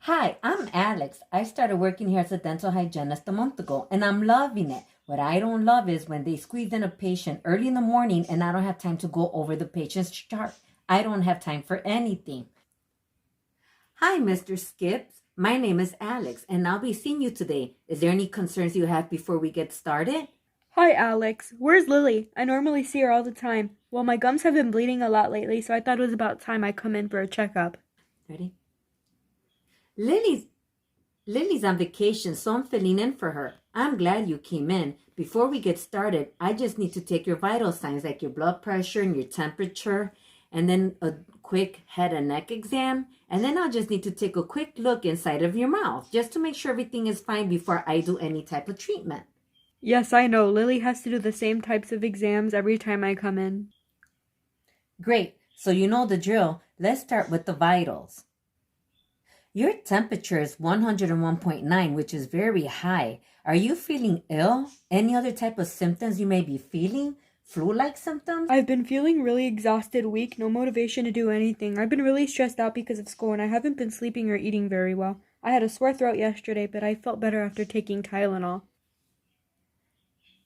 Hi, I'm Alex. I started working here as a dental hygienist a month ago, and I'm loving it. What I don't love is when they squeeze in a patient early in the morning and I don't have time to go over the patient's chart. I don't have time for anything. Hi, Mr. Skips. My name is Alex, and I'll be seeing you today. Is there any concerns you have before we get started? Hi, Alex. Where's Lily? I normally see her all the time. Well, my gums have been bleeding a lot lately, so I thought it was about time I come in for a checkup. Ready? Lily's Lily's on vacation, so I'm filling in for her. I'm glad you came in. Before we get started, I just need to take your vital signs like your blood pressure and your temperature, and then a quick head and neck exam. And then I'll just need to take a quick look inside of your mouth just to make sure everything is fine before I do any type of treatment. Yes, I know. Lily has to do the same types of exams every time I come in. Great. So you know the drill. Let's start with the vitals. Your temperature is 101.9, which is very high. Are you feeling ill? Any other type of symptoms you may be feeling? Flu-like symptoms? I've been feeling really exhausted, weak, no motivation to do anything. I've been really stressed out because of school, and I haven't been sleeping or eating very well. I had a sore throat yesterday, but I felt better after taking Tylenol.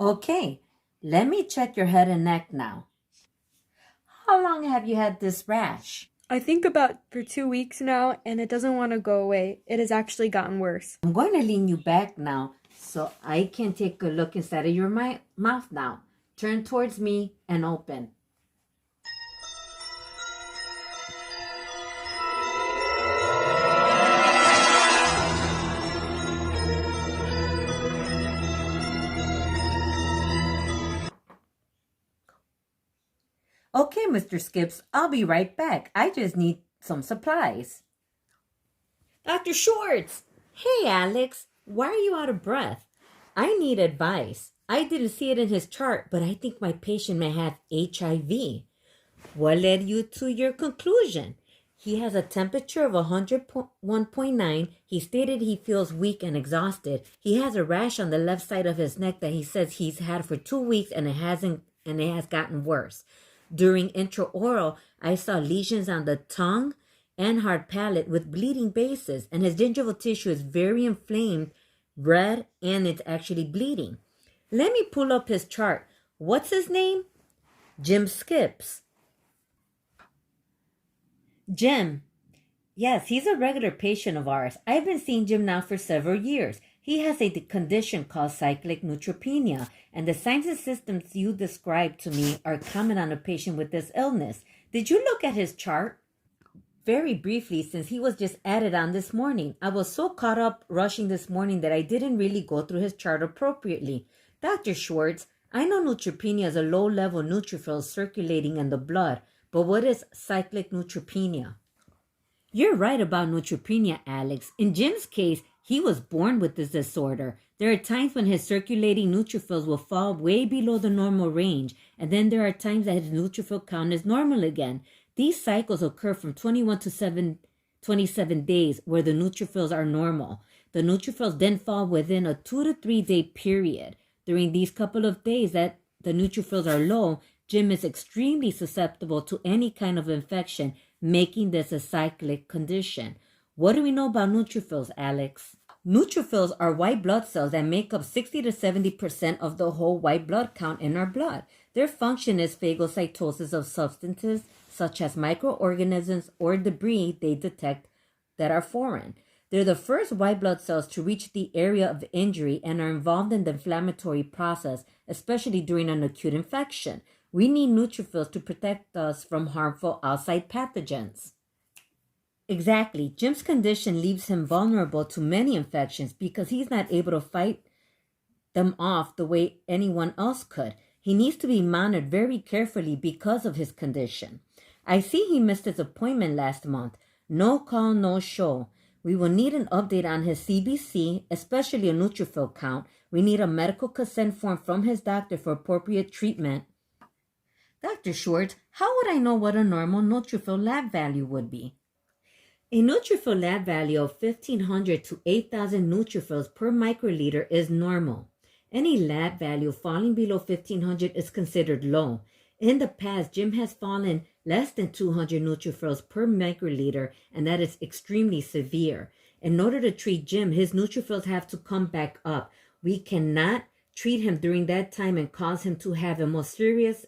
Okay, let me check your head and neck now. How long have you had this rash? I think about for 2 weeks now, and it doesn't want to go away. It has actually gotten worse. I'm going to lean you back now so I can take a look inside of your mouth now. Turn towards me and open. Okay, Mr. Skips, I'll be right back. I just need some supplies. Dr. Schwartz! Hey, Alex. Why are you out of breath? I need advice. I didn't see it in his chart, but I think my patient may have HIV. What led you to your conclusion? He has a temperature of 101.9. He stated he feels weak and exhausted. He has a rash on the left side of his neck that he says he's had for 2 weeks and it has gotten worse. During intraoral, I saw lesions on the tongue and hard palate with bleeding bases, and his gingival tissue is very inflamed, red, and it's actually bleeding. Let me pull up his chart. What's his name? Jim Skips. Jim. Yes, he's a regular patient of ours. I've been seeing Jim now for several years. He has a condition called cyclic neutropenia, and the signs and symptoms you described to me are common on a patient with this illness. Did you look at his chart? Very briefly, since he was just added on this morning. I was so caught up rushing this morning that I didn't really go through his chart appropriately. Dr. Schwartz, I know neutropenia is a low-level neutrophil circulating in the blood, but what is cyclic neutropenia? You're right about neutropenia, Alex. In Jim's case, he was born with this disorder. There are times when his circulating neutrophils will fall way below the normal range, and then there are times that his neutrophil count is normal again. These cycles occur from 21 to 27 days where the neutrophils are normal. The neutrophils then fall within a 2 to 3 day period. During these couple of days that the neutrophils are low, Jim is extremely susceptible to any kind of infection, making this a cyclic condition. What do we know about neutrophils, Alex? Neutrophils are white blood cells that make up 60 to 70% of the whole white blood count in our blood. Their function is phagocytosis of substances such as microorganisms or debris they detect that are foreign. They're the first white blood cells to reach the area of injury and are involved in the inflammatory process, especially during an acute infection. We need neutrophils to protect us from harmful outside pathogens. Exactly. Jim's condition leaves him vulnerable to many infections because he's not able to fight them off the way anyone else could. He needs to be monitored very carefully because of his condition. I see he missed his appointment last month. No call, no show. We will need an update on his CBC, especially a neutrophil count. We need a medical consent form from his doctor for appropriate treatment. Dr. Schwartz, how would I know what a normal neutrophil lab value would be? A neutrophil lab value of 1,500 to 8,000 neutrophils per microliter is normal. Any lab value falling below 1,500 is considered low. In the past, Jim has fallen less than 200 neutrophils per microliter, and that is extremely severe. In order to treat Jim, his neutrophils have to come back up. We cannot treat him during that time and cause him to have a more serious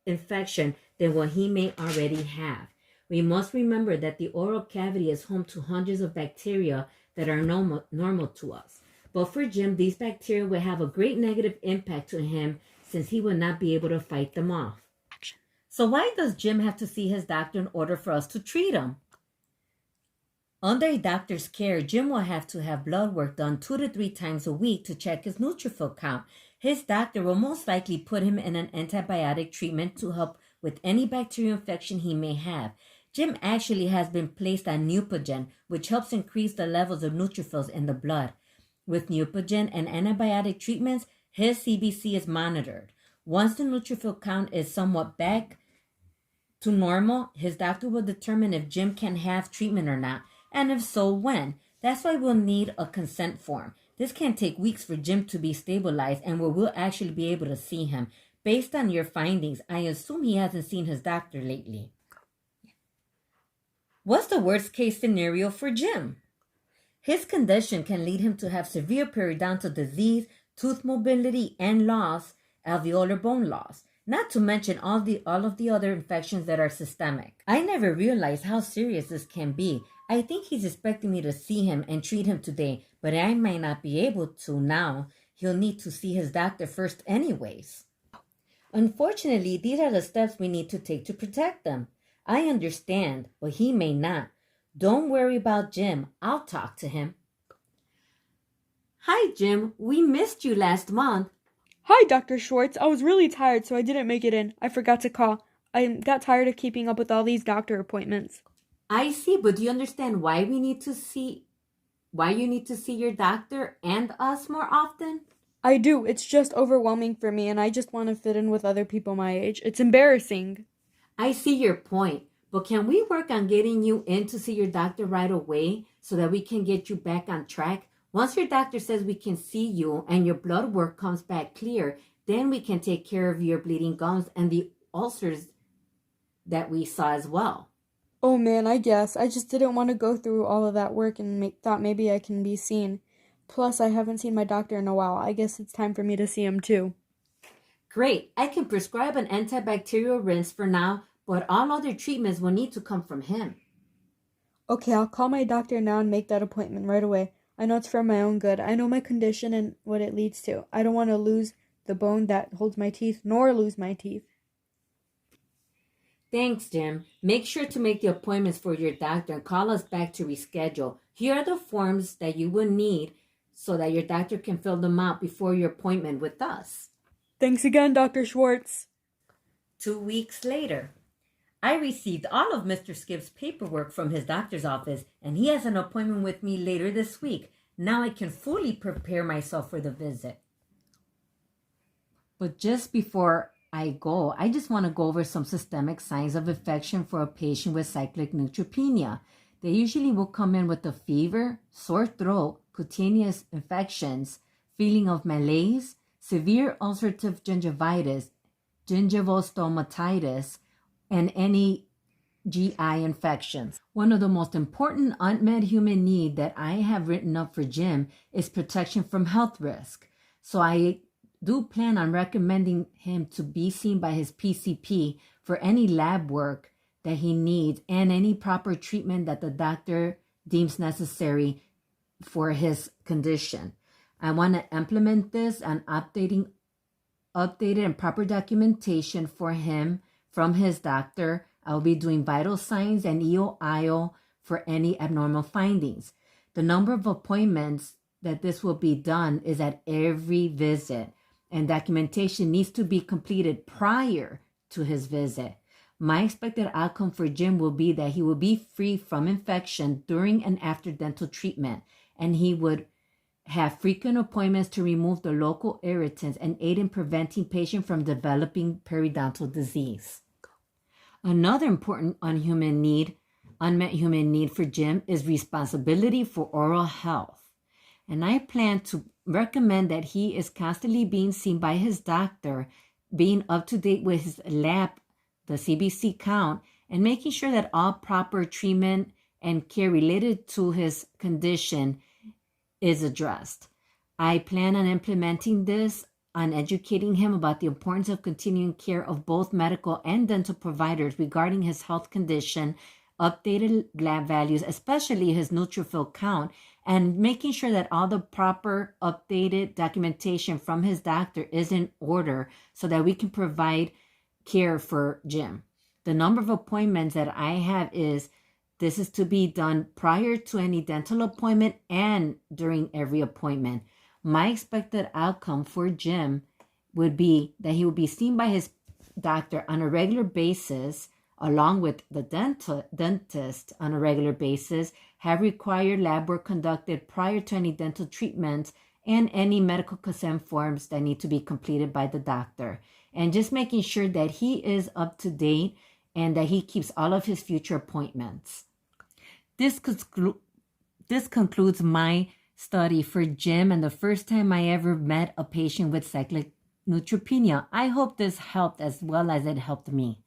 infection than what he may already have. We must remember that the oral cavity is home to hundreds of bacteria that are normal to us. But for Jim, these bacteria will have a great negative impact to him since he will not be able to fight them off. So why does Jim have to see his doctor in order for us to treat him? Under a doctor's care, Jim will have to have blood work done 2 to 3 times a week to check his neutrophil count. His doctor will most likely put him in an antibiotic treatment to help with any bacterial infection he may have. Jim actually has been placed on Neupogen, which helps increase the levels of neutrophils in the blood. With Neupogen and antibiotic treatments, his CBC is monitored. Once the neutrophil count is somewhat back to normal, his doctor will determine if Jim can have treatment or not, and if so, when. That's why we'll need a consent form. This can take weeks for Jim to be stabilized and we'll actually be able to see him. Based on your findings, I assume he hasn't seen his doctor lately. What's the worst case scenario for Jim? His condition can lead him to have severe periodontal disease, tooth mobility and loss, alveolar bone loss, not to mention all of the other infections that are systemic. I never realized how serious this can be. I think he's expecting me to see him and treat him today, but I might not be able to now. He'll need to see his doctor first anyways. Unfortunately, these are the steps we need to take to protect them. I understand, but he may not. Don't worry about Jim. I'll talk to him. Hi, Jim. We missed you last month. Hi, Dr. Schwartz. I was really tired, so I didn't make it in. I forgot to call. I got tired of keeping up with all these doctor appointments. I see, but do you understand why you need to see your doctor and us more often? I do. It's just overwhelming for me, and I just want to fit in with other people my age. It's embarrassing. I see your point, but can we work on getting you in to see your doctor right away so that we can get you back on track? Once your doctor says we can see you and your blood work comes back clear, then we can take care of your bleeding gums and the ulcers that we saw as well. Oh man, I guess. I just didn't want to go through all of that work and thought maybe I can be seen. Plus, I haven't seen my doctor in a while. I guess it's time for me to see him too. Great. I can prescribe an antibacterial rinse for now, but all other treatments will need to come from him. Okay, I'll call my doctor now and make that appointment right away. I know it's for my own good. I know my condition and what it leads to. I don't want to lose the bone that holds my teeth, nor lose my teeth. Thanks, Jim. Make sure to make the appointments for your doctor and call us back to reschedule. Here are the forms that you will need so that your doctor can fill them out before your appointment with us. Thanks again, Dr. Schwartz. 2 weeks later, I received all of Mr. Skip's paperwork from his doctor's office, and he has an appointment with me later this week. Now I can fully prepare myself for the visit. But just before I go, I just want to go over some systemic signs of infection for a patient with cyclic neutropenia. They usually will come in with a fever, sore throat, cutaneous infections, feeling of malaise, severe ulcerative gingivitis, gingival stomatitis, and any GI infections. One of the most important unmet human need that I have written up for Jim is protection from health risk. So I do plan on recommending him to be seen by his PCP for any lab work that he needs and any proper treatment that the doctor deems necessary for his condition. I want to implement this and updated and proper documentation for him from his doctor. I'll be doing vital signs and EOIO for any abnormal findings. The number of appointments that this will be done is at every visit, and documentation needs to be completed prior to his visit. My expected outcome for Jim will be that he will be free from infection during and after dental treatment, and he would have frequent appointments to remove the local irritants and aid in preventing patients from developing periodontal disease. Another important unmet human need for Jim is responsibility for oral health. And I plan to recommend that he is constantly being seen by his doctor, being up to date with his lab, the CBC count, and making sure that all proper treatment and care related to his condition is addressed. I plan on implementing this, on educating him about the importance of continuing care of both medical and dental providers regarding his health condition, updated lab values, especially his neutrophil count, and making sure that all the proper updated documentation from his doctor is in order so that we can provide care for Jim. The number of appointments that I have this is to be done prior to any dental appointment and during every appointment. My expected outcome for Jim would be that he would be seen by his doctor on a regular basis, along with the dentist on a regular basis, have required lab work conducted prior to any dental treatments, and any medical consent forms that need to be completed by the doctor. And just making sure that he is up to date and that he keeps all of his future appointments. This concludes my study for Jim and the first time I ever met a patient with cyclic neutropenia. I hope this helped as well as it helped me.